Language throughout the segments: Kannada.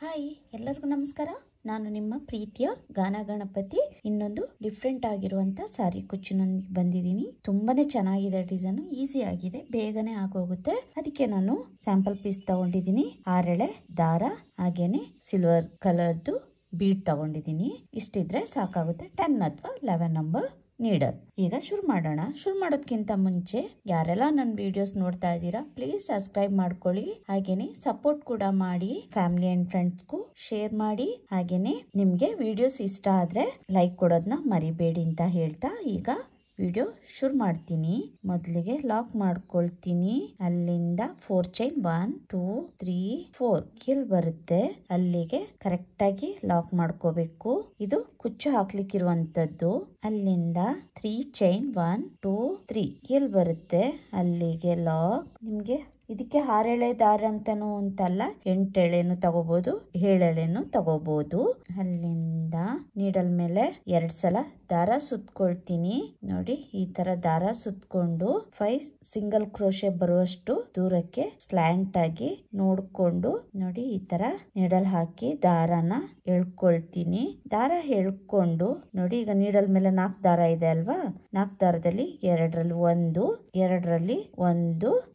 ಹಾಯ್ ಎಲ್ಲರಿಗೂ ನಮಸ್ಕಾರ. ನಾನು ನಿಮ್ಮ ಪ್ರೀತಿಯ ಗಾನ ಗಣಪತಿ. ಇನ್ನೊಂದು ಡಿಫ್ರೆಂಟ್ ಆಗಿರುವಂತ ಸಾರಿ ಕುಚ್ಚಿನೊಂದಿಗೆ ಬಂದಿದ್ದೀನಿ. ತುಂಬಾನೇ ಚೆನ್ನಾಗಿದೆ ಡಿಸೈನ್, ಈಸಿ ಆಗಿದೆ, ಬೇಗನೆ ಆಗೋಗುತ್ತೆ. ಅದಕ್ಕೆ ನಾನು ಸ್ಯಾಂಪಲ್ ಪೀಸ್ ತಗೊಂಡಿದ್ದೀನಿ. 6 ಎಳೆ ದಾರ, ಹಾಗೇನೆ ಸಿಲ್ವರ್ ಕಲರ್ದು ಬೀಡ್ ತಗೊಂಡಿದ್ದೀನಿ. ಇಷ್ಟಿದ್ರೆ ಸಾಕಾಗುತ್ತೆ. 10 ಅಥವಾ 11 ನಂಬರ್ ನೀಡಲ್. ಈಗ ಶುರು ಮಾಡೋಣ. ಶುರು ಮಾಡೋದಕ್ಕಿಂತ ಮುಂಚೆ ಯಾರೆಲ್ಲ ನನ್ನ ವಿಡಿಯೋಸ್ ನೋಡ್ತಾ ಇದ್ದೀರಾ, ಪ್ಲೀಸ್ ಸಬ್ಸ್ಕ್ರೈಬ್ ಮಾಡ್ಕೊಳ್ಳಿ. ಹಾಗೇನೆ ಸಪೋರ್ಟ್ ಕೂಡ ಮಾಡಿ. ಫ್ಯಾಮಿಲಿ ಅಂಡ್ ಫ್ರೆಂಡ್ಸ್ಗೂ ಶೇರ್ ಮಾಡಿ. ಹಾಗೇನೆ ನಿಮ್ಗೆ ವಿಡಿಯೋಸ್ ಇಷ್ಟ ಆದ್ರೆ ಲೈಕ್ ಕೊಡೋದನ್ನ ಮರಿಬೇಡಿ ಅಂತ ಹೇಳ್ತಾ ಈಗ ವಿಡಿಯೋ ಶುರು ಮಾಡ್ತೀನಿ. ಮೊದಲಿಗೆ ಲಾಕ್ ಮಾಡ್ಕೊಳ್ತೀನಿ. ಅಲ್ಲಿಂದ 4 ಚೈನ್ 1 2 3 4 ಇಲ್ಲಿ ಬರುತ್ತೆ. ಅಲ್ಲಿಗೆ ಕರೆಕ್ಟ್ ಆಗಿ ಲಾಕ್ ಮಾಡ್ಕೋಬೇಕು. ಇದು ಕುಚ್ಚು ಹಾಕ್ಲಿಕ್ಕಿರುವಂತದ್ದು. ಅಲ್ಲಿಂದ 3 ಚೈನ್ 1 2 3 ಇಲ್ಲಿ ಬರುತ್ತೆ. ಅಲ್ಲಿಗೆ ಲಾಕ್. ನಿಮ್ಗೆ ಇದಕ್ಕೆ 6 ಎಳೆ ದಾರ ಅಂತಾನು ಅಂತಲ್ಲ, 8 ಎಳೆನು ತಗೋಬಹುದು, 7 ಎಳೆನು ತಗೋಬಹುದು. ಅಲ್ಲಿಂದ ನೀಡಲ್ ಮೇಲೆ 2 ಸಲ ದಾರ ಸುತ್ಕೊಳ್ತೀನಿ. ನೋಡಿ, ಈ ತರ ದಾರ ಸುತ್ಕೊಂಡು 5 ಸಿಂಗಲ್ ಕ್ರೋಶೆ ಬರುವಷ್ಟು ದೂರಕ್ಕೆ ಸ್ಲ್ಯಾಂಟ್ ಆಗಿ ನೋಡ್ಕೊಂಡು ನೋಡಿ ಈ ತರ ನೀಡಲ್ ಹಾಕಿ ದಾರನ ಎಳ್ಕೊಳ್ತೀನಿ. ದಾರ ಎಳ್ಕೊಂಡು ನೋಡಿ, ಈಗ ನೀಡಲ್ ಮೇಲೆ 4 ದಾರ ಇದೆ ಅಲ್ವಾ, 4 ದಾರದಲ್ಲಿ 2ರಲ್ಲಿ 1, 2ರಲ್ಲಿ 1,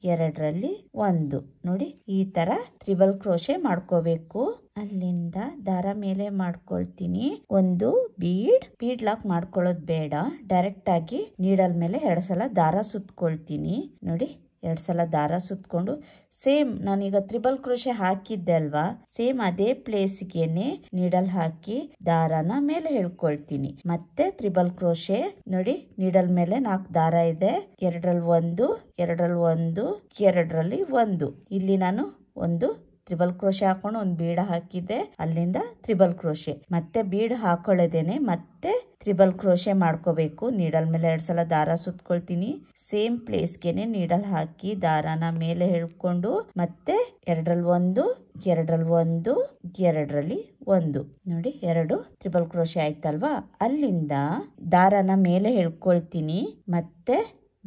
2ರಲ್ಲಿ 1 ನೋಡಿ ಈ ತರ ತ್ರಿಬಲ್ ಕ್ರೋಶೆ ಮಾಡ್ಕೋಬೇಕು. ಅಲ್ಲಿಂದ ದಾರ ಮೇಲೆ ಮಾಡ್ಕೊಳ್ತೀನಿ. ಒಂದು ಬೀಡ್ ಲಾಕ್ ಮಾಡ್ಕೊಳ್ಳೋದು ಬೇಡ, ಡೈರೆಕ್ಟ್ ಆಗಿ ನೀಡಲ್ ಮೇಲೆ 2 ಸಲ ದಾರ ಸುತ್ಕೊಳ್ತೀನಿ. ನೋಡಿ 2 ಸಲ ದಾರ ಸುತ್ಕೊಂಡು ಸೇಮ್ ನಾನೀಗ ತ್ರಿಬಲ್ ಕ್ರೋಶೆ ಹಾಕಿದ್ದೆ ಅಲ್ವಾ, ಸೇಮ್ ಅದೇ ಪ್ಲೇಸ್ಗೆನೆ ನೀಡಲ್ ಹಾಕಿ ದಾರನ ಮೇಲೆ ಹೇಳ್ಕೊಳ್ತೀನಿ. ಮತ್ತೆ ತ್ರಿಬಲ್ ಕ್ರೋಶೆ ನೋಡಿ, ನೀಡಲ್ ಮೇಲೆ 4 ದಾರ ಇದೆ, 2ರಲ್ಲಿ 1, 2ರಲ್ಲಿ 1, 2ರಲ್ಲಿ 1. ಇಲ್ಲಿ ನಾನು ಒಂದು ತ್ರಿಬಲ್ ಕ್ರೋಶೆ ಹಾಕೊಂಡು ಒಂದು ಬೀಡ ಹಾಕಿದ್ದೆ. ಅಲ್ಲಿಂದ ತ್ರಿಬಲ್ ಕ್ರೋಶೆ, ಮತ್ತೆ ಬೀಡ್ ಹಾಕೊಳ್ಳೋದೇನೆ ಮತ್ತೆ ತ್ರಿಬಲ್ ಕ್ರೋಶೆ ಮಾಡ್ಕೋಬೇಕು. ನೀಡಲ್ ಮೇಲೆ 2 ಸಲ ದಾರ ಸುತ್ಕೊಳ್ತೀನಿ. ಸೇಮ್ ಪ್ಲೇಸ್ಗೆನೆ ನೀಡಲ್ ಹಾಕಿ ದಾರನ ಮೇಲೆ ಹೇಳ್ಕೊಂಡು ಮತ್ತೆ 2ರಲ್ಲಿ 1, 2ರಲ್ಲಿ 1, 2ರಲ್ಲಿ 1 ನೋಡಿ 2 ತ್ರಿಬಲ್ ಕ್ರೋಶೆ ಆಯ್ತಲ್ವಾ. ಅಲ್ಲಿಂದ ದಾರನ ಮೇಲೆ ಹೇಳ್ಕೊಳ್ತೀನಿ. ಮತ್ತೆ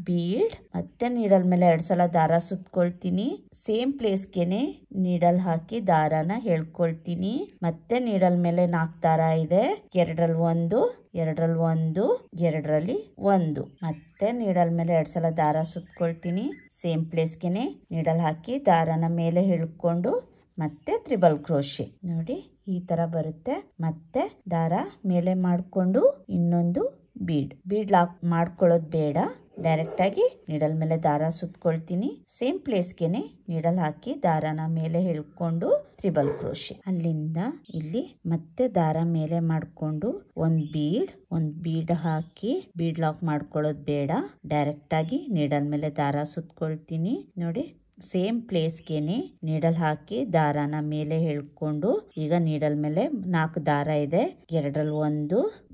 ಬೀಡ್, ಮತ್ತೆ ನೀಡಲ್ ಮೇಲೆ 2 ಸಲ ದಾರ ಸುತ್ಕೊಳ್ತೀನಿ. ಸೇಮ್ ಪ್ಲೇಸ್ಗೆನೆ ನೀಡಲ್ ಹಾಕಿ ದಾರನ ಹೇಳ್ಕೊಳ್ತೀನಿ. ಮತ್ತೆ ನೀಡಲ್ ಮೇಲೆ 4 ದಾರ ಇದೆ, 2ರಲ್ಲಿ 1, 2ರಲ್ಲಿ 1, 2ರಲ್ಲಿ 1. ಮತ್ತೆ ನೀಡಲ್ ಮೇಲೆ 2 ಸಲ ದಾರ ಸುತ್ಕೊಳ್ತೀನಿ. ಸೇಮ್ ಪ್ಲೇಸ್ಗೆನೆ ನೀಡಲ್ ಹಾಕಿ ದಾರನ ಮೇಲೆ ಹೇಳ್ಕೊಂಡು ಮತ್ತೆ ತ್ರಿಬಲ್ ಕ್ರೋಶೆ ನೋಡಿ ಈ ತರ ಬರುತ್ತೆ. ಮತ್ತೆ ದಾರ ಮೇಲೆ ಮಾಡ್ಕೊಂಡು ಇನ್ನೊಂದು ಬೀಡ್ ಲಾಕ್ ಮಾಡ್ಕೊಳ್ಳೋದು ಬೇಡ, ಡೈರೆಕ್ಟ್ ಆಗಿ ನೀಡಲ್ ಮೇಲೆ ದಾರ ಸುತ್ಕೊಳ್ತೀನಿ. ಸೇಮ್ ಪ್ಲೇಸ್ಗೆನೆ ನೀಡಲ್ ಹಾಕಿ ದಾರನ ಮೇಲೆ ಹೇಳ್ಕೊಂಡು ತ್ರಿಬಲ್ ಕ್ರೋಶೆ. ಅಲ್ಲಿಂದ ಇಲ್ಲಿ ಮತ್ತೆ ದಾರ ಮೇಲೆ ಮಾಡ್ಕೊಂಡು ಒಂದ್ ಬೀಡ್ ಹಾಕಿ ಬೀಡ್ ಲಾಕ್ ಮಾಡ್ಕೊಳ್ಳೋದು ಬೇಡ, ಡೈರೆಕ್ಟ್ ಆಗಿ ನೀಡಲ್ ಮೇಲೆ ದಾರ ಸುತ್ಕೊಳ್ತೀನಿ. ನೋಡಿ ಸೇಮ್ ಪ್ಲೇಸ್ಗೆನೆ ನೀಡಲ್ ಹಾಕಿ ದಾರನ ಮೇಲೆ ಹೇಳ್ಕೊಂಡು ಈಗ ನೀಡಲ್ ಮೇಲೆ 4 ದಾರ ಇದೆ, 2ರಲ್ಲಿ 1,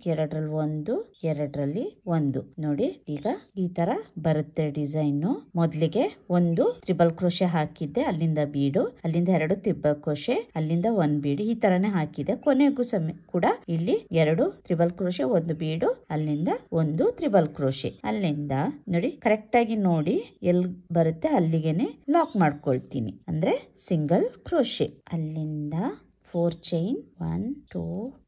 2ರಲ್ಲಿ 1, 2ರಲ್ಲಿ 1 ನೋಡಿ ಈಗ ಈ ತರ ಬರುತ್ತೆ ಡಿಸೈನ್. ಮೊದಲಿಗೆ ಒಂದು ತ್ರಿಬಲ್ ಕ್ರೋಶೆ ಹಾಕಿದ್ದೆ, ಅಲ್ಲಿಂದ ಬೀಡು, ಅಲ್ಲಿಂದ 2 ತ್ರಿಬಲ್ ಕ್ರೋಶೆ, ಅಲ್ಲಿಂದ 1 ಬೀಡ್, ಈ ತರನೇ ಹಾಕಿದೆ. ಕೊನೆಗೂ ಕೂಡ ಇಲ್ಲಿ 2 ತ್ರಿಬಲ್ ಕ್ರೋಶೆ, 1 ಬೀಡು, ಅಲ್ಲಿಂದ 1 ತ್ರಿಬಲ್ ಕ್ರೋಶೆ. ಅಲ್ಲಿಂದ ನೋಡಿ ಕರೆಕ್ಟ್ ಆಗಿ ನೋಡಿ ಎಲ್ಲಿ ಬರುತ್ತೆ ಅಲ್ಲಿಗೆನೆ ಲಾಕ್ ಮಾಡ್ಕೊಳ್ತೀನಿ, ಅಂದ್ರೆ ಸಿಂಗಲ್ ಕ್ರೋಶೆ. ಅಲ್ಲಿಂದ 4 ಚೈನ್ 1 2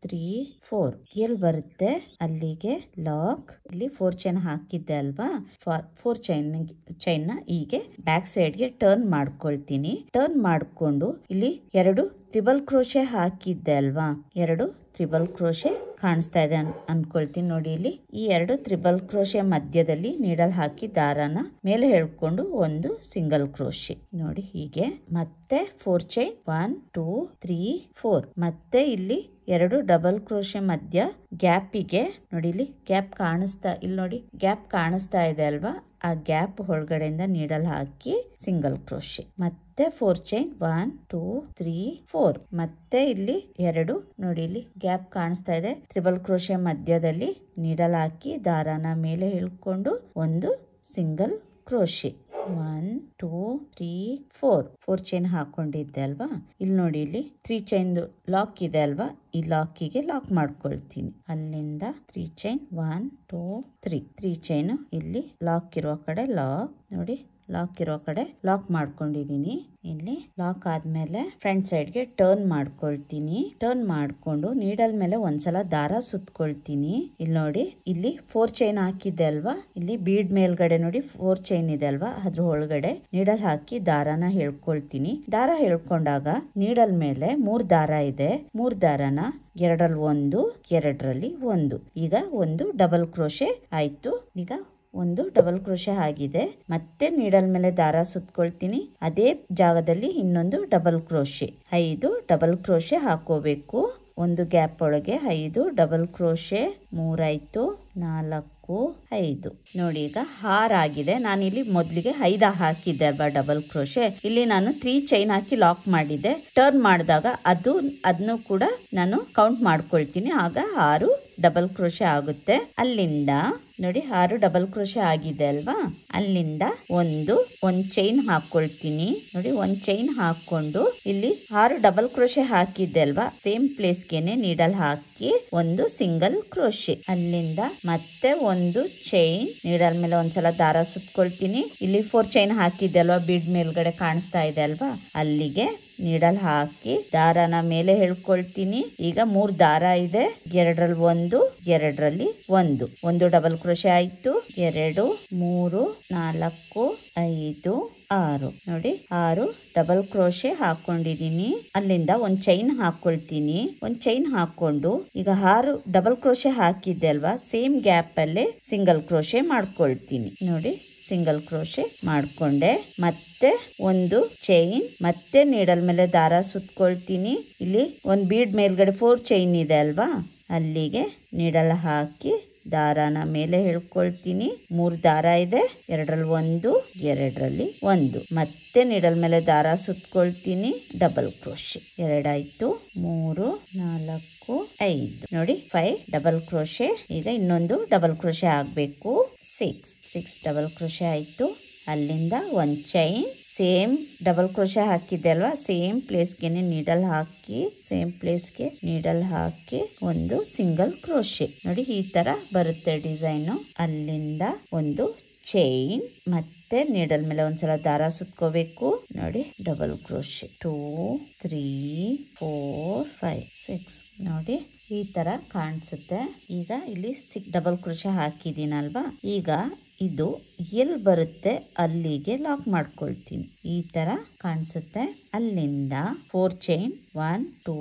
3 4 ಎಲ್ಲಿ ಬರುತ್ತೆ ಅಲ್ಲಿಗೆ ಲಾಕ್. ಇಲ್ಲಿ 4 ಚೈನ್ ಹಾಕಿದ್ದೆ ಅಲ್ವಾ, 4 ಚೈನ್ ನ ಹೀಗೆ ಬ್ಯಾಕ್ ಸೈಡ್ಗೆ ಟರ್ನ್ ಮಾಡ್ಕೊಳ್ತೀನಿ. ಟರ್ನ್ ಮಾಡ್ಕೊಂಡು ಇಲ್ಲಿ 2 ತ್ರಿಬಲ್ ಕ್ರೋಶೆ ಹಾಕಿದ್ದೆ ಅಲ್ವಾ, 2 ತ್ರಿಬಲ್ ಕ್ರೋಶೆ ಕಾಣಿಸ್ತಾ ಇದೆ ಅನ್ಕೊಳ್ತೀನಿ. ನೋಡಿ ಇಲ್ಲಿ ಈ 2 ತ್ರಿಬಲ್ ಕ್ರೋಶೆ ಮಧ್ಯದಲ್ಲಿ ನೀಡಲ್ ಹಾಕಿ ದಾರನ ಮೇಲೆ ಹೇಳ್ಕೊಂಡು ಒಂದು ಸಿಂಗಲ್ ಕ್ರೋಶೆ ನೋಡಿ ಹೀಗೆ. ಮತ್ತೆ 4 ಚೈನ್ 1 2 3 4 ಮತ್ತೆ ಇಲ್ಲಿ 2 ಡಬಲ್ ಕ್ರೋಶೆ ಮಧ್ಯ ಗ್ಯಾಪಿಗೆ ನೋಡಿ, ಇಲ್ಲಿ ಗ್ಯಾಪ್ ಕಾಣಿಸ್ತಾ, ಇಲ್ಲಿ ನೋಡಿ ಗ್ಯಾಪ್ ಕಾಣಿಸ್ತಾ ಇದೆ ಅಲ್ವಾ, ಆ ಗ್ಯಾಪ್ ಒಳಗಡೆಯಿಂದ ನೀಡಲ್ ಹಾಕಿ ಸಿಂಗಲ್ ಕ್ರೋಶೆ. ಮತ್ತೆ 4 ಚೈನ್ 1 2 3 4 ಮತ್ತೆ ಇಲ್ಲಿ 2 ನೋಡಿ ಇಲ್ಲಿ ಗ್ಯಾಪ್ ಕಾಣಿಸ್ತಾ ಇದೆ, ತ್ರಿಬಲ್ ಕ್ರೋಶೆ ಮಧ್ಯದಲ್ಲಿ ನೀಡಲ್ ಹಾಕಿ ದಾರನ ಮೇಲೆ ಹೇಳ್ಕೊಂಡು ಒಂದು ಸಿಂಗಲ್ ಕ್ರೋಶೆ. 1 2 3 4 ಚೈನ್ ಹಾಕೊಂಡಿದ್ದೆ ಅಲ್ವಾ, ಇಲ್ಲಿ ನೋಡಿ ಇಲ್ಲಿ 3 ಚೈನ್ ಲಾಕ್ ಇದೆ ಅಲ್ವಾ, ಈ ಲಾಕಿಗೆ ಲಾಕ್ ಮಾಡ್ಕೊಳ್ತೀನಿ. ಅಲ್ಲಿಂದ 3 ಚೈನ್ 1 2 3 ಚೈನ್ ಇಲ್ಲಿ ಲಾಕ್ ಇರುವ ಕಡೆ ಲಾಕ್ ನೋಡಿ ಲಾಕ್ ಇರೋ ಕಡೆ ಲಾಕ್ ಮಾಡ್ಕೊಂಡಿದೀನಿ. ಇಲ್ಲಿ ಲಾಕ್ ಆದ್ಮೇಲೆ ಫ್ರಂಟ್ ಸೈಡ್ಗೆ ಟರ್ನ್ ಮಾಡ್ಕೊಳ್ತೀನಿ. ಟರ್ನ್ ಮಾಡ್ಕೊಂಡು ನೀಡಲ್ ಮೇಲೆ ಒಂದ್ಸಲ ದಾರ ಸುತ್ಕೊಳ್ತೀನಿ. ಇಲ್ಲಿ ನೋಡಿ, ಇಲ್ಲಿ 4 ಚೈನ್ ಹಾಕಿದ್ದೆ ಅಲ್ವಾ, ಇಲ್ಲಿ ಬೀಡ್ ಮೇಲ್ಗಡೆ ನೋಡಿ 4 ಚೈನ್ ಇದೆ ಅಲ್ವಾ, ಅದ್ರ ಒಳಗಡೆ ನೀಡಲ್ ಹಾಕಿ ದಾರಾನ ಹೇಳ್ಕೊಳ್ತೀನಿ. ದಾರ ಹೇಳ್ಕೊಂಡಾಗ ನೀಡಲ್ ಮೇಲೆ 3 ದಾರ ಇದೆ. 3 ದಾರನ 2ರಲ್ಲಿ 1, 2ರಲ್ಲಿ 1. ಈಗ ಒಂದು ಡಬಲ್ ಕ್ರೋಶೆ ಆಯ್ತು. ಈಗ ಒಂದು ಡಬಲ್ ಕ್ರೋಶೆ ಆಗಿದೆ. ಮತ್ತೆ ನೀಡಲ್ ಮೇಲೆ ದಾರ ಸುತ್ಕೊಳ್ತೀನಿ. ಅದೇ ಜಾಗದಲ್ಲಿ ಇನ್ನೊಂದು ಡಬಲ್ ಕ್ರೋಶೆ, 5 ಡಬಲ್ ಕ್ರೋಶೆ ಹಾಕೋಬೇಕು. ಒಂದು ಗ್ಯಾಪ್ ಒಳಗೆ 5 ಡಬಲ್ ಕ್ರೋಶೆ. 3 ಆಯ್ತು, 4, 5. ನೋಡಿ, ಈಗ 6 ಆಗಿದೆ. ನಾನು ಇಲ್ಲಿ ಮೊದಲಿಗೆ 5 ಹಾಕಿದ್ದೆ ಅಲ್ವಾ ಡಬಲ್ ಕ್ರೋಶೆ, ಇಲ್ಲಿ ನಾನು 3 ಚೈನ್ ಹಾಕಿ ಲಾಕ್ ಮಾಡಿದ್ದೆ. ಟರ್ನ್ ಮಾಡಿದಾಗ ಅದನ್ನು ಕೂಡ ನಾನು ಕೌಂಟ್ ಮಾಡ್ಕೊಳ್ತೀನಿ. ಆಗ 6 ಡಬಲ್ ಕ್ರೋಶೆ ಆಗುತ್ತೆ. ಅಲ್ಲಿಂದ ನೋಡಿ 6 ಡಬಲ್ ಕ್ರೋಶೆ ಆಗಿದೆ ಅಲ್ವಾ, ಅಲ್ಲಿಂದ ಒಂದು ಚೈನ್ ಹಾಕೊಳ್ತೀನಿ. ನೋಡಿ, 1 ಚೈನ್ ಹಾಕೊಂಡು ಇಲ್ಲಿ 6 ಡಬಲ್ ಕ್ರೋಶೆ ಹಾಕಿದ್ದೆ ಅಲ್ವಾ, ಸೇಮ್ ಪ್ಲೇಸ್ಗೆನೆ ನೀಡಲ್ ಹಾಕಿ ಒಂದು ಸಿಂಗಲ್ ಕ್ರೋಶೆ. ಅಲ್ಲಿಂದ ಮತ್ತೆ ಒಂದು ಚೈನ್, ನೀಡಲ್ ಮೇಲೆ ಒಂದ್ಸಲ ದಾರ ಸುತ್ಕೊಳ್ತೀನಿ. ಇಲ್ಲಿ 4 ಚೈನ್ ಹಾಕಿದ್ದೆ ಅಲ್ವಾ, ಬೀಡ್ ಮೇಲ್ಗಡೆ ಕಾಣಿಸ್ತಾ ಇದೆ ಅಲ್ವಾ, ಅಲ್ಲಿಗೆ ನೀಡಲ್ ಹಾಕಿ ದಾರನ ಮೇಲೆ ಹೇಳ್ಕೊಳ್ತೀನಿ. ಈಗ 3 ದಾರ ಇದೆ, 2ರಲ್ಲಿ 1, 2ರಲ್ಲಿ 1. ಒಂದು ಡಬಲ್ ಕ್ರೋಶೆ ಆಯ್ತು. 2, 3, 4, 5, 6. ನೋಡಿ, 6 ಡಬಲ್ ಕ್ರೋಶೆ ಹಾಕೊಂಡಿದೀನಿ. ಅಲ್ಲಿಂದ ಒಂದು ಚೈನ್ ಹಾಕೊಳ್ತೀನಿ. ಒಂದು ಚೈನ್ ಹಾಕೊಂಡು ಈಗ 6 ಡಬಲ್ ಕ್ರೋಶೆ ಹಾಕಿದ್ದೆ ಅಲ್ವಾ, ಸೇಮ್ ಗ್ಯಾಪ್ ಅಲ್ಲೇ ಸಿಂಗಲ್ ಕ್ರೋಶೆ ಮಾಡ್ಕೊಳ್ತೀನಿ. ನೋಡಿ, ಸಿಂಗಲ್ ಕ್ರೋಶೆ ಮಾಡ್ಕೊಂಡೆ. ಮತ್ತೆ ಒಂದು ಚೈನ್, ಮತ್ತೆ ನೀಡಲ್ ಮೇಲೆ ದಾರ ಸುತ್ಕೊಳ್ತೀನಿ. ಇಲ್ಲಿ ಒಂದು ಬೀಡ್ ಮೇಲ್ಗಡೆ 4 ಚೈನ್ ಇದೆ ಅಲ್ವಾ, ಅಲ್ಲಿಗೆ ನೀಡಲ್ ಹಾಕಿ ದಾರಾನ ಮೇಲೆ ಹೇಳ್ಕೊಳ್ತೀನಿ. 3 ದಾರ ಇದೆ, 2ರಲ್ಲಿ 1, 2ರಲ್ಲಿ 1. ಮತ್ತೆ ನೀಡಲ್ ಮೇಲೆ ದಾರ ಸುತ್ಕೊಳ್ತೀನಿ. Double crochet. 2 ಆಯ್ತು, 3, 4, 5. ನೋಡಿ, 5 ಡಬಲ್ ಕ್ರೋಶೆ. ಈಗ ಇನ್ನೊಂದು ಡಬಲ್ ಕ್ರೋಶೆ ಆಗ್ಬೇಕು. 6 ಡಬಲ್ ಕ್ರೋಶೆ ಆಯ್ತು. ಅಲ್ಲಿಂದ 1 ಚೈನ್, ಸೇಮ್ ಡಬಲ್ ಕ್ರೋಶೆ ಹಾಕಿದ್ದೆ ಅಲ್ವಾ, ಸೇಮ್ ಪ್ಲೇಸ್ಗೆನೆ ನೀಡಲ್ ಹಾಕಿ, ಸೇಮ್ ಪ್ಲೇಸ್ಗೆ ನೀಡಲ್ ಹಾಕಿ ಒಂದು ಸಿಂಗಲ್ ಕ್ರೋಶೆ. ನೋಡಿ, ಈ ತರ ಬರುತ್ತೆ ಡಿಸೈನು. ಅಲ್ಲಿಂದ ಒಂದು ಚೈನ್, ಮತ್ತೆ ನೀಡಲ್ ಮೇಲೆ ಒಂದ್ಸಲ ದಾರ ಸುತ್ಕೋಬೇಕು. ನೋಡಿ, ಡಬಲ್ ಕ್ರೋಶೆ. 2, 3, 4, 5, 6. ನೋಡಿ, ಈ ತರ ಕಾಣಿಸುತ್ತೆ. ಈಗ ಇಲ್ಲಿ 6 ಡಬಲ್ ಕ್ರೋಶೆ ಹಾಕಿದೀನಲ್ವಾ, ಈಗ ಇದು ಎಲ್ಲಿ ಬರುತ್ತೆ ಅಲ್ಲಿಗೆ ಲಾಕ್ ಮಾಡ್ಕೊಳ್ತೀನಿ. ಈ ತರ ಕಾಣಿಸುತ್ತೆ. ಅಲ್ಲಿಂದ 4 ಚೈನ್, 1, 2,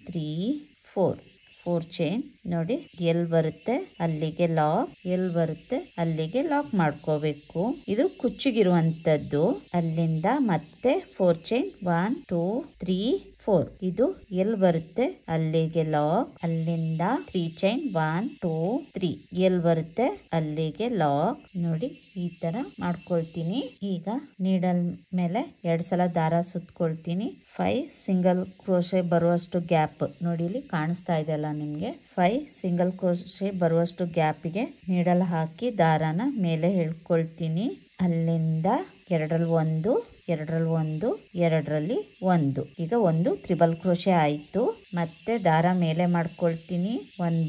3, 4 ಚೈನ್. ನೋಡಿ, ಎಲ್ಲಿ ಬರುತ್ತೆ ಅಲ್ಲಿಗೆ ಲಾಕ್, ಎಲ್ಲಿ ಬರುತ್ತೆ ಅಲ್ಲಿಗೆ ಲಾಕ್ ಮಾಡ್ಕೋಬೇಕು. ಇದು ಕುಚ್ಚಿಗಿರುವಂತದ್ದು. ಅಲ್ಲಿಂದ ಮತ್ತೆ 4 ಚೈನ್, 1, 2, 3, 4. ಇದು ಎಲ್ಲಿ ಬರುತ್ತೆ ಅಲ್ಲಿಗೆ ಲಾಕ್. ಅಲ್ಲಿಂದ 3 ಚೈನ್, 1, 2, 3. ಎಲ್ಲಿ ಬರುತ್ತೆ ಅಲ್ಲಿಗೆ ಲಾಕ್. ನೋಡಿ, ಈ ತರ ಮಾಡ್ಕೊಳ್ತೀನಿ. ಈಗ ನೀಡಲ್ ಮೇಲೆ 2 ಸಲ ದಾರ ಸುತ್ಕೊಳ್ತೀನಿ. 5 ಸಿಂಗಲ್ ಕ್ರೋಶೆ ಬರುವಷ್ಟು ಗ್ಯಾಪ್ ನೋಡಿ, ಇಲ್ಲಿ ಕಾಣಿಸ್ತಾ ಇದೆಯಲ್ಲ ನಿಮ್ಗೆ, 5 ಸಿಂಗಲ್ ಕ್ರೋಶೆ ಬರುವಷ್ಟು ಗ್ಯಾಪಿಗೆ ನೀಡಲ್ ಹಾಕಿ ದಾರಾನ ಮೇಲೆ ಹೇಳ್ಕೊಳ್ತೀನಿ. ಅಲ್ಲಿಂದ 2ರಲ್ಲಿ 1, 2ರಲ್ಲಿ 1, 2ರಲ್ಲಿ 1. ಈಗ ಒಂದು ತ್ರಿಬಲ್ ಕ್ರೋಶೆ ಆಯ್ತು. ಮತ್ತೆ ದಾರ ಮೇಲೆ ಮಾಡ್ಕೊಳ್ತೀನಿ. 1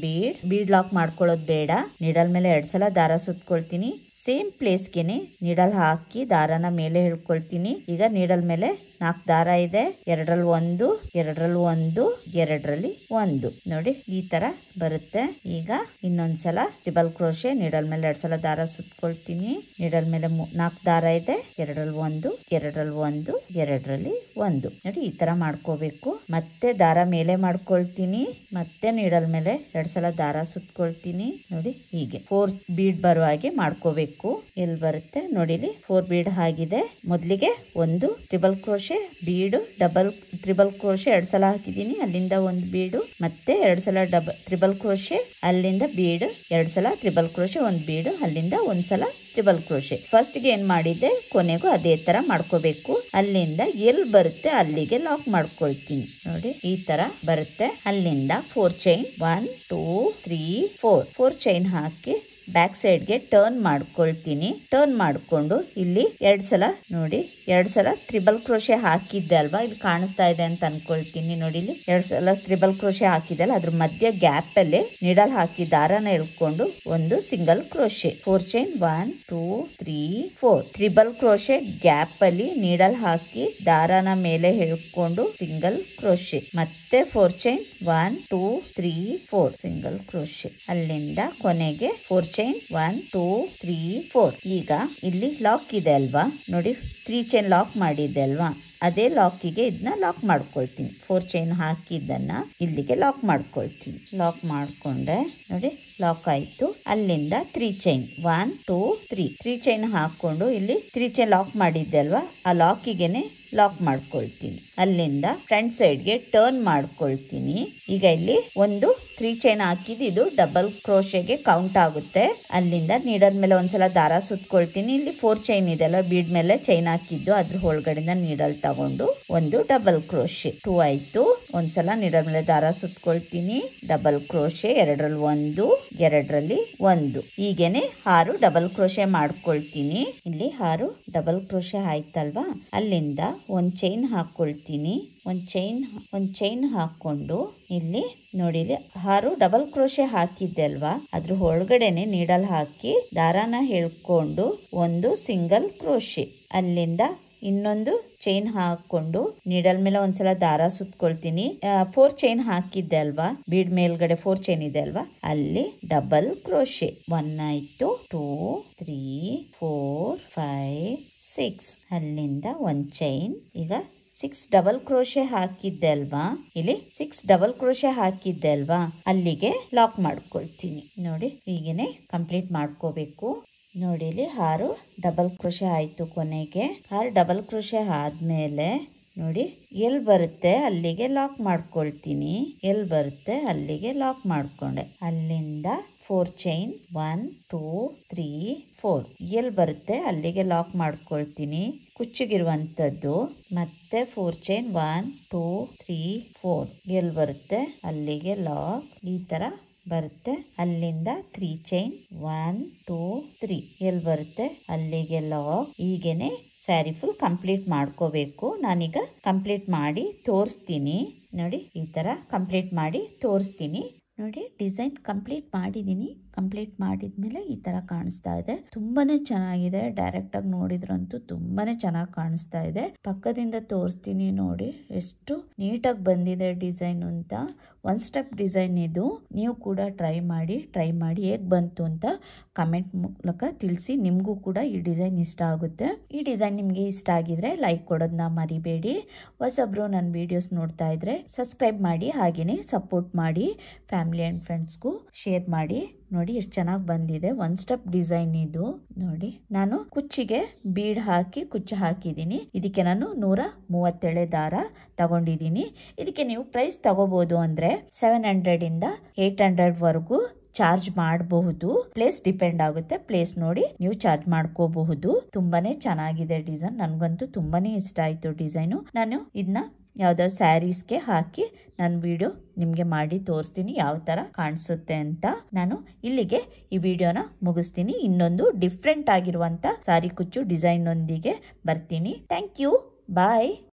ಬೀಡ್ ಲಾಕ್ ಮಾಡ್ಕೊಳ್ಳೋದು ಬೇಡ. ನೀಡಲ್ ಮೇಲೆ 2 ಸಲ ದಾರ ಸುತ್ಕೊಳ್ತೀನಿ. ಸೇಮ್ ಪ್ಲೇಸ್ಗೆನೆ ನೀಡಲ್ ಹಾಕಿ ದಾರನ ಮೇಲೆ ಹೇಳ್ಕೊಳ್ತೀನಿ. ಈಗ ನೀಡಲ್ ಮೇಲೆ 4 ದಾರ ಇದೆ, 2ರಲ್ಲಿ 1, 2ರಲ್ಲಿ 1, 2ರಲ್ಲಿ 1. ನೋಡಿ, ಈ ತರ ಬರುತ್ತೆ. ಈಗ ಇನ್ನೊಂದ್ಸಲ ಟ್ರಿಬಲ್ ಕ್ರೋಶೆ, ನೀಡಲ್ ಮೇಲೆ 2 ಸಲ ದಾರ ಸುತ್ಕೊಳ್ತೀನಿ. ನೀಡಲ್ ಮೇಲೆ 4 ದಾರ ಇದೆ, 2ರಲ್ಲಿ 1, 2ರಲ್ಲಿ 1, 2ರಲ್ಲಿ 1. ನೋಡಿ, ಈ ತರ ಮಾಡ್ಕೋಬೇಕು. ಮತ್ತೆ ದಾರ ಮೇಲೆ ಮಾಡ್ಕೊಳ್ತೀನಿ. ಮತ್ತೆ ನೀಡಲ್ ಮೇಲೆ 2 ಸಲ ದಾರ ಸುತ್ಕೊಳ್ತೀನಿ. ನೋಡಿ, ಹೀಗೆ 4 ಬೀಡ್ ಬರುವ ಹಾಗೆ ಮಾಡ್ಕೋಬೇಕು. ಎಲ್ಲಿ ಬರುತ್ತೆ ನೋಡಿ, ಇಲ್ಲಿ 4 ಬೀಡ್ ಆಗಿದೆ. ಮೊದಲಿಗೆ ಒಂದು ಟ್ರಿಬಲ್ ಕ್ರೋಶೆ, ಬೀಡು, ಡಬಲ್ ತ್ರಿಬಲ್ ಕ್ರೋಶೆ 2 ಸಲ ಹಾಕಿದೀನಿ. ಅಲ್ಲಿಂದ 1 ಬೀಡು, ಮತ್ತೆ 2 ಸಲ ತ್ರಿಬಲ್ ಕ್ರೋಶೆ, ಅಲ್ಲಿಂದ ಬೀಡು, 2 ಸಲ ತ್ರಿಬಲ್ ಕ್ರೋಶೆ, 1 ಬೀಡು, ಅಲ್ಲಿಂದ 1 ಸಲ ಟ್ರಿಬಲ್ ಕ್ರೋಶೆ. ಫಸ್ಟ್ ಗೆ ಏನ್ ಮಾಡಿದ್ದೆ ಕೊನೆಗೂ ಅದೇ ತರ ಮಾಡ್ಕೋಬೇಕು. ಅಲ್ಲಿಂದ ಎಲ್ಲಿ ಬರುತ್ತೆ ಅಲ್ಲಿಗೆ ಲಾಕ್ ಮಾಡ್ಕೊಳ್ತೀನಿ. ನೋಡಿ, ಈ ತರ ಬರುತ್ತೆ. ಅಲ್ಲಿಂದ 4 ಚೈನ್, 1, 2, 3, 4 ಚೈನ್ ಹಾಕಿ ಬ್ಯಾಕ್ ಸೈಡ್ಗೆ ಟರ್ನ್ ಮಾಡ್ಕೊಳ್ತೀನಿ. ಟರ್ನ್ ಮಾಡ್ಕೊಂಡು ಇಲ್ಲಿ 2 ಸಲ ನೋಡಿ 2 ಸಲ ತ್ರಿಬಲ್ ಕ್ರೋಶೆ ಹಾಕಿದ್ದೆ ಅಲ್ವಾ, ಇಲ್ಲಿ ಕಾಣಿಸ್ತಾ ಇದೆ ಅಂತ ಅನ್ಕೊಳ್ತೀನಿ. ನೋಡಿ ಇಲ್ಲಿ 2 ಸಲ ತ್ರಿಬಲ್ ಕ್ರೋಶೆ ಹಾಕಿದ್ದಲ್ಲ, ಅದ್ರ ಮಧ್ಯ ಗ್ಯಾಪ್ ಅಲ್ಲಿ ನೀಡಲ್ ಹಾಕಿ ದಾರನ ಎಳ್ಕೊಂಡು ಒಂದು single crochet 4 chain 1 2 3 4 triple crochet gap ಅಲ್ಲಿ ನೀಡಲ್ ಹಾಕಿ ದಾರನ ಮೇಲೆ ಎಳ್ಕೊಂಡು ಸಿಂಗಲ್ ಕ್ರೋಶೆ, ಮತ್ತೆ 4 ಚೈನ್ 1 2 3 4 ಸಿಂಗಲ್ ಕ್ರೋಶೆ, ಅಲ್ಲಿಂದ ಕೊನೆಗೆ 4 ಚೈನ್ 1 2 3 4. ಈಗ ಇಲ್ಲಿ ಲಾಕ್ ಇದೆ ಅಲ್ವಾ, ನೋಡಿ 3 ಚೈನ್ ಲಾಕ್ ಮಾಡಿದ್ದೆ ಅಲ್ವಾ, ಅದೇ ಲಾಕಿಗೆ ಇದನ್ನ ಲಾಕ್ ಮಾಡ್ಕೊಳ್ತೀನಿ. 4 ಚೈನ್ ಹಾಕಿದ್ದನ್ನ ಇಲ್ಲಿಗೆ ಲಾಕ್ ಮಾಡ್ಕೊಳ್ತೀನಿ. ಲಾಕ್ ಮಾಡ್ಕೊಂಡೆ ನೋಡಿ ಲಾಕ್ ಆಯ್ತು. ಅಲ್ಲಿಂದ 3 ಚೈನ್ 1 2 3 ಚೈನ್ ಹಾಕೊಂಡು ಇಲ್ಲಿ 3 ಚೈನ್ ಲಾಕ್ ಮಾಡಿದ್ದೆ ಅಲ್ವಾ, ಆ ಲಾಕಿಗೆನೆ ಲಾಕ್ ಮಾಡ್ಕೊಳ್ತೀನಿ. ಅಲ್ಲಿಂದ ಫ್ರಂಟ್ ಸೈಡ್ಗೆ ಟರ್ನ್ ಮಾಡ್ಕೊಳ್ತೀನಿ. ಈಗ ಇಲ್ಲಿ ಒಂದು 3 ಚೈನ್ ಹಾಕಿದ್ದು ಇದು ಡಬಲ್ ಕ್ರೋಶೆಗೆ ಕೌಂಟ್ ಆಗುತ್ತೆ. ಅಲ್ಲಿಂದ ನೀಡಲ್ ಮೇಲೆ ಒಂದ್ಸಲ ದಾರ ಸುತ್ಕೊಳ್ತೀನಿ. ಇಲ್ಲಿ 4 ಚೈನ್ ಇದೆ ಅಲ್ಲ, ಬೀಡ್ ಮೇಲೆ ಚೈನ್ ಹಾಕಿದ್ದು ಅದ್ರ ಒಳಗಡೆಯಿಂದ ನೀಡಲ್ ತಗೊಂಡು ಒಂದು ಡಬಲ್ ಕ್ರೋಶೆ 2 ಆಯ್ತು. ಒಂದ್ಸಲ ನೀಡಲ್ ಮೇಲೆ ದಾರ ಸುತ್ಕೊಳ್ತೀನಿ, ಡಬಲ್ ಕ್ರೋಶೆ 2ರಲ್ಲಿ 1 2ರಲ್ಲಿ 1. ಈಗೇನೆ 6 ಡಬಲ್ ಕ್ರೋಶೆ ಮಾಡ್ಕೊಳ್ತೀನಿ. ಇಲ್ಲಿ 6 ಡಬಲ್ ಕ್ರೋಶೆ ಆಯ್ತಲ್ವಾ, ಅಲ್ಲಿಂದ ಒಂದು ಚೈನ್ ಹಾಕೊಳ್ತೀನಿ. ಒಂದು ಚೈನ್ ಹಾಕೊಂಡು ಇಲ್ಲಿ ನೋಡಿ 6 ಡಬಲ್ ಕ್ರೋಶೆ ಹಾಕಿದ್ದೆ ಅಲ್ವಾ, ಅದ್ರ ಒಳಗಡೆನೆ ನೀಡಲ್ ಹಾಕಿ ದಾರಾನ ಎಳ್ಕೊಂಡು ಒಂದು ಸಿಂಗಲ್ ಕ್ರೋಶೆ, ಅಲ್ಲಿಂದ ಇನ್ನೊಂದು ಚೈನ್ ಹಾಕೊಂಡು ನೀಡಲ್ ಮೇಲೆ ಒಂದ್ಸಲ ದಾರ ಸುತ್ಕೊಳ್ತೀನಿ. 4 ಚೈನ್ ಹಾಕಿದ್ದೆ ಅಲ್ವಾ, ಬೀಡ್ ಮೇಲ್ಗಡೆ 4 ಚೈನ್ ಇದೆ ಅಲ್ವಾ, ಅಲ್ಲಿ ಡಬಲ್ ಕ್ರೋಶೆ 1 ಆಯ್ತು 2 3 4 5 6. ಅಲ್ಲಿಂದ ಒಂದು ಚೈನ್, ಈಗ 6 ಡಬಲ್ ಕ್ರೋಶೆ ಹಾಕಿದ್ದೆ ಅಲ್ವಾ, ಇಲ್ಲಿ 6 ಡಬಲ್ ಕ್ರೋಶೆ ಹಾಕಿದ್ದೆ ಅಲ್ವಾ, ಅಲ್ಲಿಗೆ ಲಾಕ್ ಮಾಡ್ಕೊಳ್ತೀನಿ. ನೋಡಿ ಹೀಗೇನೆ ಕಂಪ್ಲೀಟ್ ಮಾಡ್ಕೋಬೇಕು. ನೋಡಿ ಇಲ್ಲಿ 6 ಡಬಲ್ ಕ್ರೋಶೆ ಆಯ್ತು. ಕೊನೆಗೆ 6 ಡಬಲ್ ಕ್ರೋಶೆ ಆದ್ಮೇಲೆ ನೋಡಿ ಎಲ್ಲಿ ಬರುತ್ತೆ ಅಲ್ಲಿಗೆ ಲಾಕ್ ಮಾಡ್ಕೊಳ್ತೀನಿ. ಎಲ್ಲಿ ಬರುತ್ತೆ ಅಲ್ಲಿಗೆ ಲಾಕ್ ಮಾಡ್ಕೊಂಡೆ. ಅಲ್ಲಿಂದ 4 ಚೈನ್ 1 2 3 4 ಎಲ್ಲಿ ಬರುತ್ತೆ ಅಲ್ಲಿಗೆ ಲಾಕ್ ಮಾಡ್ಕೊಳ್ತೀನಿ, ಕುಚ್ಚಿಗಿರುವಂಥದ್ದು. ಮತ್ತೆ 4 ಚೈನ್ 1 2 3 4 ಎಲ್ಲಿ ಬರುತ್ತೆ ಅಲ್ಲಿಗೆ ಲಾಕ್, ಈ ತರ ಬರುತ್ತೆ. ಅಲ್ಲಿಂದ 3 ಚೈನ್ 1 2 3 ಎಲ್ಲಿ ಬರುತ್ತೆ ಅಲ್ಲಿಗೆ ಲಾಕ್. ಹೀಗೇನೆ ಸ್ಯಾರಿ ಫುಲ್ ಕಂಪ್ಲೀಟ್ ಮಾಡ್ಕೋಬೇಕು. ನಾನೀಗ ಕಂಪ್ಲೀಟ್ ಮಾಡಿ ತೋರಿಸ್ತೀನಿ. ನೋಡಿ ಈ ತರ ಕಂಪ್ಲೀಟ್ ಮಾಡಿ ತೋರಿಸ್ತೀನಿ. ನೋಡಿ ಡಿಸೈನ್ ಕಂಪ್ಲೀಟ್ ಮಾಡಿದ್ದೀನಿ. ಕಂಪ್ಲೀಟ್ ಮಾಡಿದ್ಮೇಲೆ ಈ ತರ ಕಾಣಿಸ್ತಾ ಇದೆ. ತುಂಬಾನೇ ಚೆನ್ನಾಗಿದೆ. ಡೈರೆಕ್ಟ್ ಆಗಿ ನೋಡಿದ್ರಂತೂ ತುಂಬಾನೇ ಚೆನ್ನಾಗಿ ಕಾಣಿಸ್ತಾ ಇದೆ. ಪಕ್ಕದಿಂದ ತೋರಿಸ್ತೀನಿ ನೋಡಿ ಎಷ್ಟು ನೀಟಾಗಿ ಬಂದಿದೆ ಡಿಸೈನ್ ಅಂತ. 1 ಸ್ಟೆಪ್ ಡಿಸೈನ್ ಇದು. ನೀವು ಕೂಡ ಟ್ರೈ ಮಾಡಿ ಹೇಗೆ ಬಂತು ಅಂತ ಕಮೆಂಟ್ ಮೂಲಕ ತಿಳಿಸಿ. ನಿಮಗೂ ಕೂಡ ಈ ಡಿಸೈನ್ ಇಷ್ಟ ಆಗುತ್ತೆ. ಈ ಡಿಸೈನ್ ನಿಮಗೆ ಇಷ್ಟ ಆಗಿದ್ರೆ ಲೈಕ್ ಕೊಡೋದನ್ನ ಮರಿಬೇಡಿ. ಹೊಸಬ್ರು ನನ್ನ ವಿಡಿಯೋಸ್ ನೋಡ್ತಾ ಇದ್ರೆ ಸಬ್ಸ್ಕ್ರೈಬ್ ಮಾಡಿ, ಹಾಗೇನೆ ಸಪೋರ್ಟ್ ಮಾಡಿ. ಫ್ಯಾಮಿಲಿ ಅಂಡ್ ಫ್ರೆಂಡ್ಸ್ಗೂ ಶೇರ್ ಮಾಡಿ. ನೋಡಿ ಎಷ್ಟು ಚೆನ್ನಾಗಿ ಬಂದಿದೆ. 1 ಸ್ಟೆಪ್ ಡಿಸೈನ್ ಇದು. ನೋಡಿ ನಾನು ಕುಚ್ಚಿಗೆ ಬೀಡ್ ಹಾಕಿ ಕುಚ್ಚು ಹಾಕಿದ್ದೀನಿ. ಇದಕ್ಕೆ ನಾನು 137 ದಾರ ತಗೊಂಡಿದ್ದೀನಿ. ಇದಕ್ಕೆ ನೀವು ಪ್ರೈಸ್ ತಗೋಬಹುದು ಅಂದ್ರೆ 700 ಇಂದ 800 ವರೆಗೂ ಚಾರ್ಜ್ ಮಾಡಬಹುದು. ಪ್ಲೇಸ್ ಡಿಪೆಂಡ್ ಆಗುತ್ತೆ. ಪ್ಲೇಸ್ ನೋಡಿ ನೀವು ಚಾರ್ಜ್ ಮಾಡ್ಕೋಬಹುದು. ತುಂಬಾನೇ ಚೆನ್ನಾಗಿದೆ ಡಿಸೈನ್. ನನ್ಗಂತೂ ತುಂಬಾನೇ ಇಷ್ಟ ಆಯ್ತು ಡಿಸೈನು. ನಾನು ಇದನ್ನ ಯಾವ್ದಾದ್ರು ಸ್ಯಾರೀಸ್ಗೆ ಹಾಕಿ ನಾನು ವಿಡಿಯೋ ನಿಮ್ಗೆ ಮಾಡಿ ತೋರಿಸ್ತೀನಿ ಯಾವ ತರ ಕಾಣಿಸುತ್ತೆ ಅಂತ. ನಾನು ಇಲ್ಲಿಗೆ ಈ ವಿಡಿಯೋನ ಮುಗಿಸ್ತೀನಿ. ಇನ್ನೊಂದು ಡಿಫ್ರೆಂಟ್ ಆಗಿರುವಂತ ಸಾರಿ ಕುಚ್ಚು ಡಿಸೈನ್ ಒಂದಿಗೆ ಬರ್ತೀನಿ. Thank you. ಬಾಯ್.